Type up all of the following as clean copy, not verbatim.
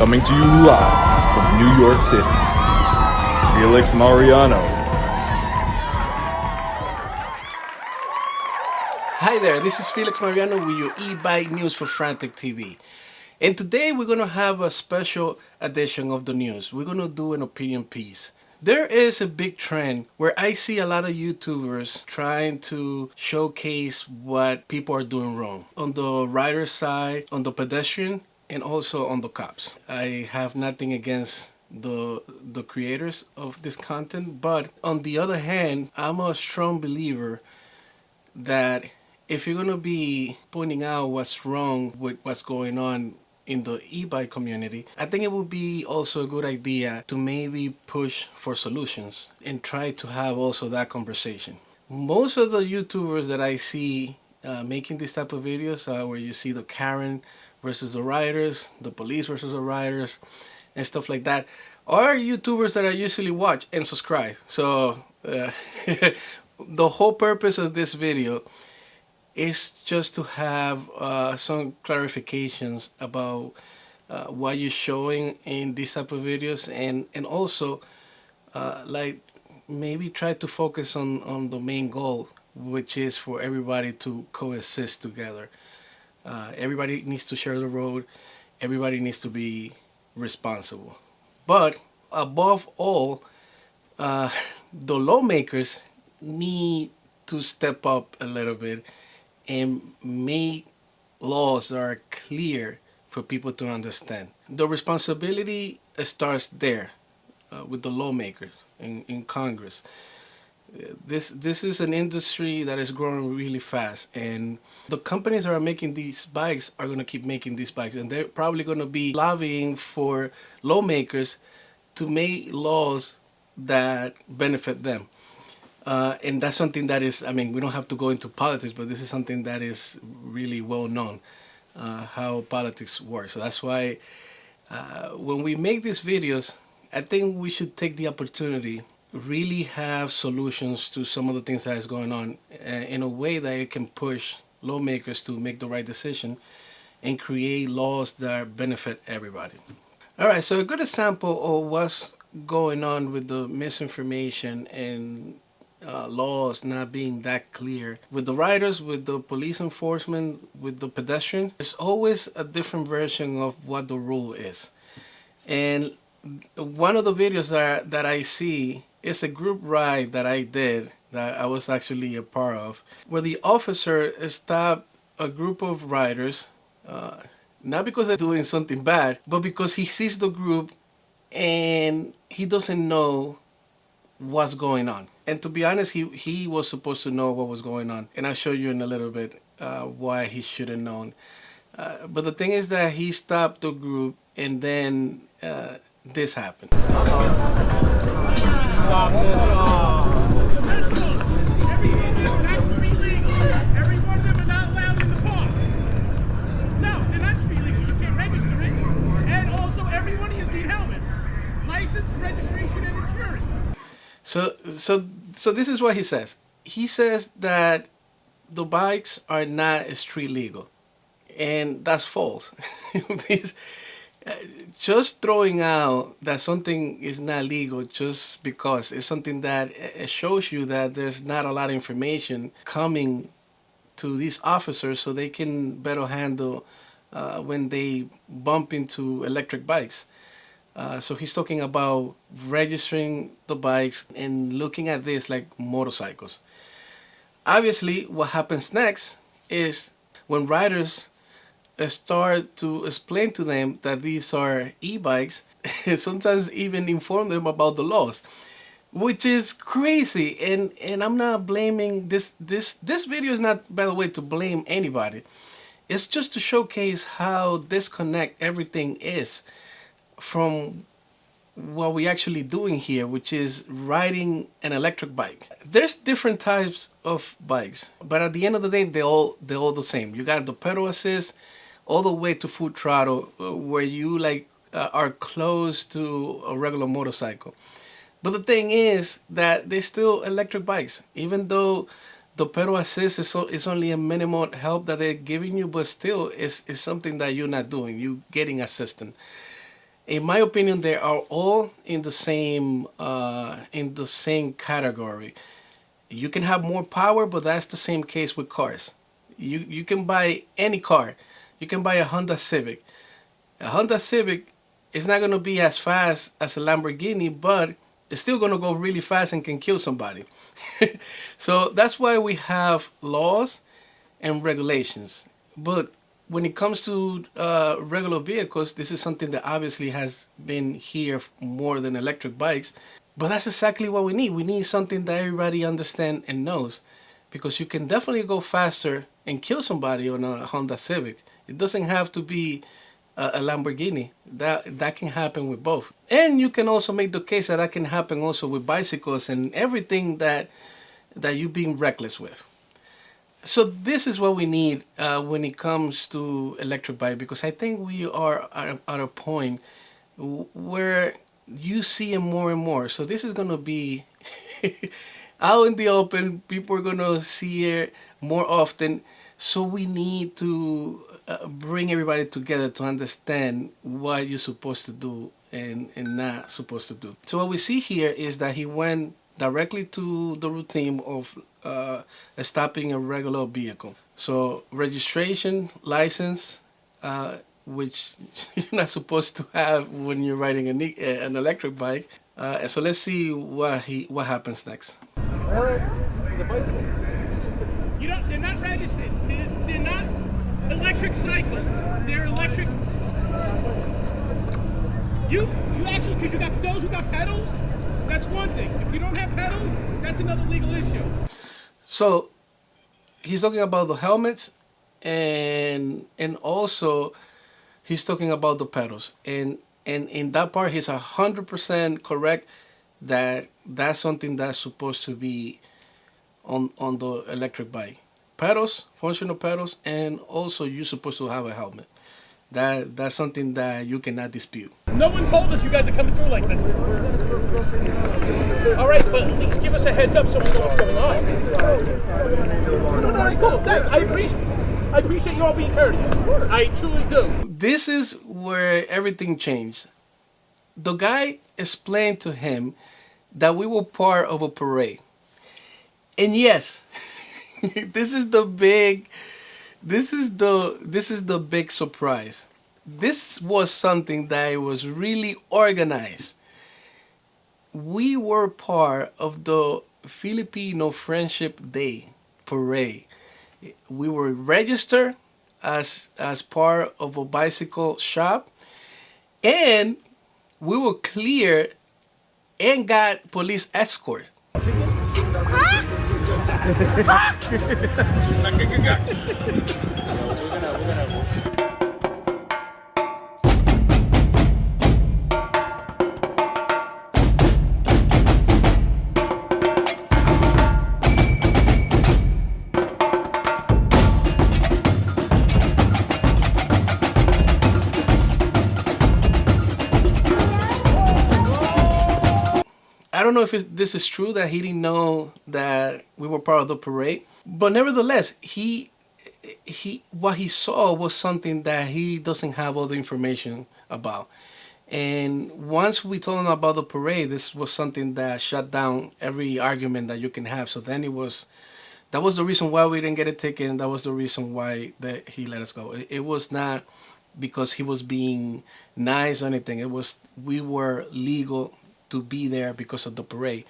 Coming to you live from New York City, Felix Mariano. Hi there, this is Felix Mariano with your e-bike news for Frantic TV. And today we're going to have a special edition of the news. We're going to do an opinion piece. There is a big trend where I see a lot of YouTubers trying to showcase what people are doing wrong. On the rider side, on the pedestrian, and also on the cops. I have nothing against the creators of this content, but on the other hand, I'm a strong believer that if you're going to be pointing out what's wrong with what's going on in the e-bike community, I think it would be also a good idea to maybe push for solutions and try to have also that conversation. Most of the YouTubers that I see making this type of videos where you see the Karen versus the riders, the police versus the riders, and stuff like that, are YouTubers that I usually watch and subscribe. So the whole purpose of this video is just to have some clarifications about what you're showing in these type of videos, and also like maybe try to focus on the main goal, which is for everybody to coexist together. Everybody needs to share the road. Everybody needs to be responsible. But above all, the lawmakers need to step up a little bit and make laws that are clear for people to understand. The responsibility starts there with the lawmakers in Congress. This is an industry that is growing really fast, and the companies that are making these bikes are going to keep making these bikes, and they're probably going to be lobbying for lawmakers to make laws that benefit them. And that's something that is, I mean, we don't have to go into politics, but this is something that is really well known, how politics work. So that's why when we make these videos, I think we should take the opportunity, really have solutions to some of the things that is going on in a way that it can push lawmakers to make the right decision and create laws that benefit everybody. All right, so a good example of what's going on with the misinformation and laws not being that clear with the riders, with the police enforcement, with the pedestrian. There's always a different version of what the rule is. And one of the videos that I see is a group ride that I did, that I was actually a part of, where the officer stopped a group of riders, not because they're doing something bad, but because he sees the group and he doesn't know what's going on. And to be honest, he was supposed to know what was going on, and I'll show you in a little bit why he should have known. But the thing is that he stopped the group, and then this happened. So this is what he says. He says that the bikes are not street legal, and that's false. Just throwing out that something is not legal just because it's something that it shows you that there's not a lot of information coming to these officers so they can better handle when they bump into electric bikes. So he's talking about registering the bikes and looking at this like motorcycles. Obviously, what happens next is when riders start to explain to them that these are e-bikes, and sometimes even inform them about the laws, which is crazy. And I'm not blaming this video is not, by the way, to blame anybody. It's just to showcase how disconnect everything is from what we're actually doing here, which is riding an electric bike. There's different types of bikes, but at the end of the day, they're all the same. You got the pedal assist all the way to full throttle, where you like are close to a regular motorcycle. But the thing is that they're still electric bikes, even though the pedal assist is only a minimal help that they're giving you, but still it's something that you're not doing. You're getting assistance. In my opinion, they are all in the same category. You can have more power, but that's the same case with cars. You can buy any car. You can buy a Honda Civic. A Honda Civic is not going to be as fast as a Lamborghini, but it's still going to go really fast and can kill somebody. So that's why we have laws and regulations. But when it comes to regular vehicles, this is something that obviously has been here more than electric bikes. But that's exactly what we need. We need something that everybody understands and knows, because you can definitely go faster and kill somebody on a Honda Civic. It doesn't have to be a Lamborghini. That can happen with both. And you can also make the case that can happen also with bicycles and everything that you're being reckless with. So this is what we need when it comes to electric bike, because I think we are at a point where you see it more and more. So this is going to be out in the open. People are going to see it more often. So we need to bring everybody together to understand what you're supposed to do and not supposed to do. So what we see here is that he went directly to the routine of stopping a regular vehicle. So registration, license, which you're not supposed to have when you're riding an electric bike. So let's see what happens next. They're not registered. They're not electric cycles. They're electric. You actually, because you got those who got pedals, that's one thing. If you don't have pedals, that's another legal issue. So he's talking about the helmets, and also he's talking about the pedals. And in that part, he's 100% correct that that's something that's supposed to be on the electric bike. Pedals, functional pedals, and also you're supposed to have a helmet. That's something that you cannot dispute. No one told us you guys are coming through like this. All right, but at least give us a heads up so we know what's going on. No, cool. Thanks. I appreciate you all being courteous. I truly do. This is where everything changed. The guy explained to him that we were part of a parade. And yes, this is the big surprise. This was something that was really organized. We were part of the Filipino Friendship Day parade. We were registered as part of a bicycle shop, and we were cleared and got police escort. I don't know if this is true that he didn't know that we were part of the parade, but nevertheless, what he saw was something that he doesn't have all the information about. And once we told him about the parade, this was something that shut down every argument that you can have. So then that was the reason why we didn't get a ticket, and that was the reason why that he let us go. It was not because he was being nice or anything. It was we were legal to be there because of the parade,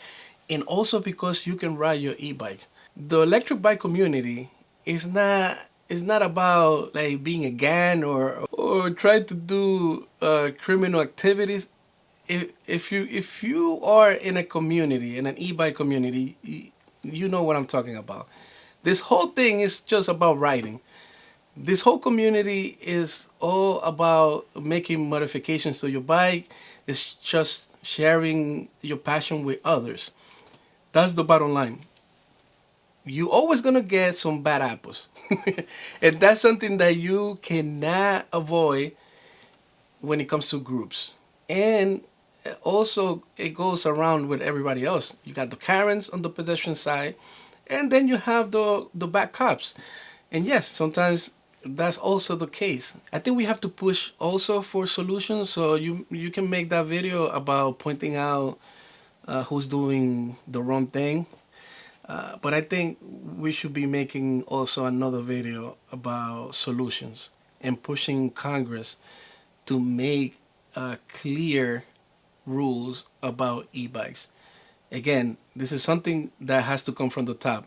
and also because you can ride your e-bike. The electric bike community is not about like being a gang or trying to do criminal activities. If you are in a community, in an e-bike community, you know what I'm talking about. This whole thing is just about riding. This whole community is all about making modifications to your bike. It's just sharing your passion with others. That's the bottom line. You're always going to get some bad apples. And that's something that you cannot avoid when it comes to groups. And also, it goes around with everybody else. You got the Karens on the pedestrian side, and then you have the bad cops. And yes, sometimes that's also the case. I think we have to push also for solutions. So you can make that video about pointing out who's doing the wrong thing. But I think we should be making also another video about solutions and pushing Congress to make clear rules about e-bikes. Again, this is something that has to come from the top.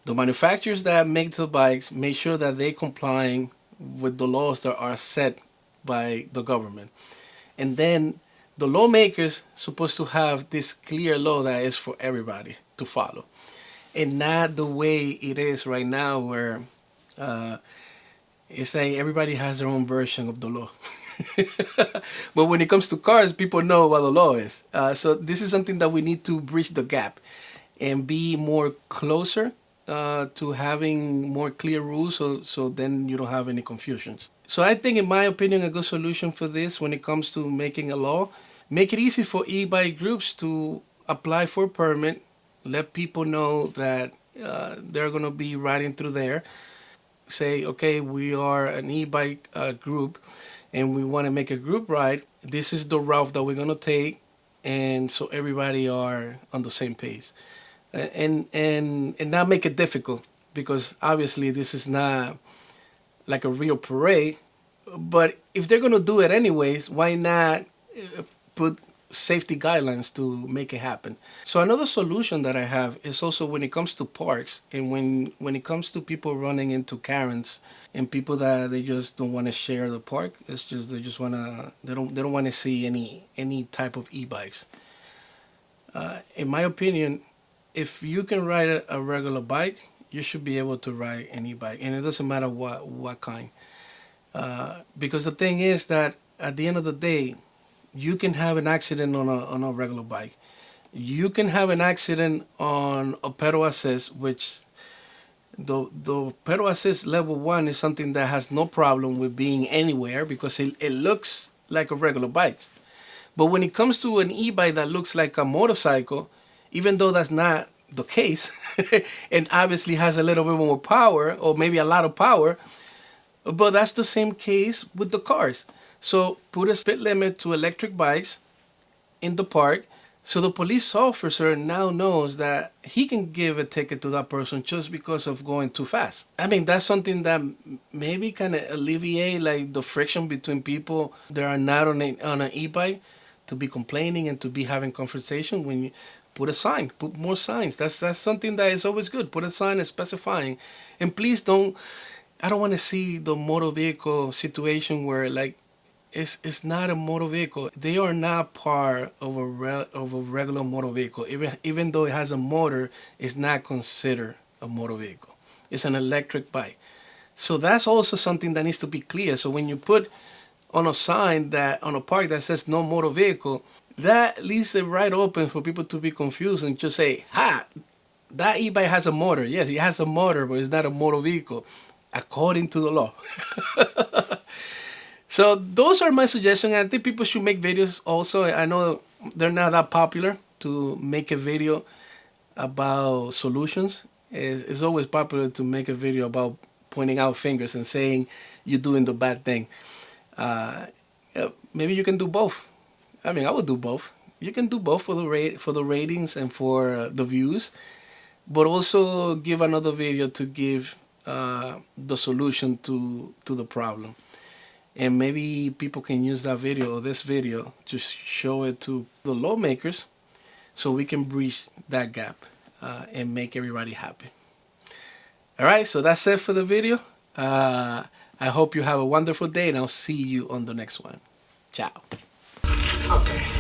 The manufacturers that make the bikes make sure that they're complying with the laws that are set by the government. And then the lawmakers supposed to have this clear law that is for everybody to follow. And not the way it is right now where it's like everybody has their own version of the law. But when it comes to cars, people know what the law is. So this is something that we need to bridge the gap and be more closer to having more clear rules, so then you don't have any confusions. So I think, in my opinion, a good solution for this when it comes to making a law, make it easy for e-bike groups to apply for a permit, let people know that they're going to be riding through there, say, okay, we are an e-bike group and we want to make a group ride. This is the route that we're going to take, and so everybody are on the same page. And not make it difficult, because obviously this is not like a real parade. But if they're going to do it anyways, why not put safety guidelines to make it happen? So another solution that I have is also when it comes to parks, and when it comes to people running into Karens and people that they just don't want to share the park. It's just they don't want to see any type of e-bikes. In my opinion, if you can ride a regular bike, you should be able to ride an e-bike, and it doesn't matter what kind. Because the thing is that at the end of the day, you can have an accident on a regular bike. You can have an accident on a pedal assist, which the pedal assist level 1 is something that has no problem with being anywhere because it looks like a regular bike. But when it comes to an e-bike that looks like a motorcycle, even though that's not the case, and obviously has a little bit more power, or maybe a lot of power, but that's the same case with the cars. So put a speed limit to electric bikes in the park, so the police officer now knows that he can give a ticket to that person just because of going too fast. I mean, that's something that maybe kind of alleviate like the friction between people that are not on an e-bike to be complaining and to be having confrontation. When you put a sign, put more signs. That's something that is always good. Put a sign specifying. And please I don't want to see the motor vehicle situation where like it's not a motor vehicle. They are not part of a regular motor vehicle. Even though it has a motor, it's not considered a motor vehicle. It's an electric bike. So that's also something that needs to be clear. So when you put on a sign on a park that says no motor vehicle, that leaves it right open for people to be confused and just say, that e-bike has a motor. Yes, it has a motor, but it's not a motor vehicle, according to the law. So those are my suggestions. I think people should make videos also. I know they're not that popular to make a video about solutions. It's always popular to make a video about pointing out fingers and saying you're doing the bad thing. Maybe you can do both. I mean, I would do both. You can do both for the ratings and for the views, but also give another video to give the solution to the problem. And maybe people can use that video or this video to show it to the lawmakers so we can bridge that gap and make everybody happy. All right, so that's it for the video. I hope you have a wonderful day, and I'll see you on the next one. Ciao. Okay.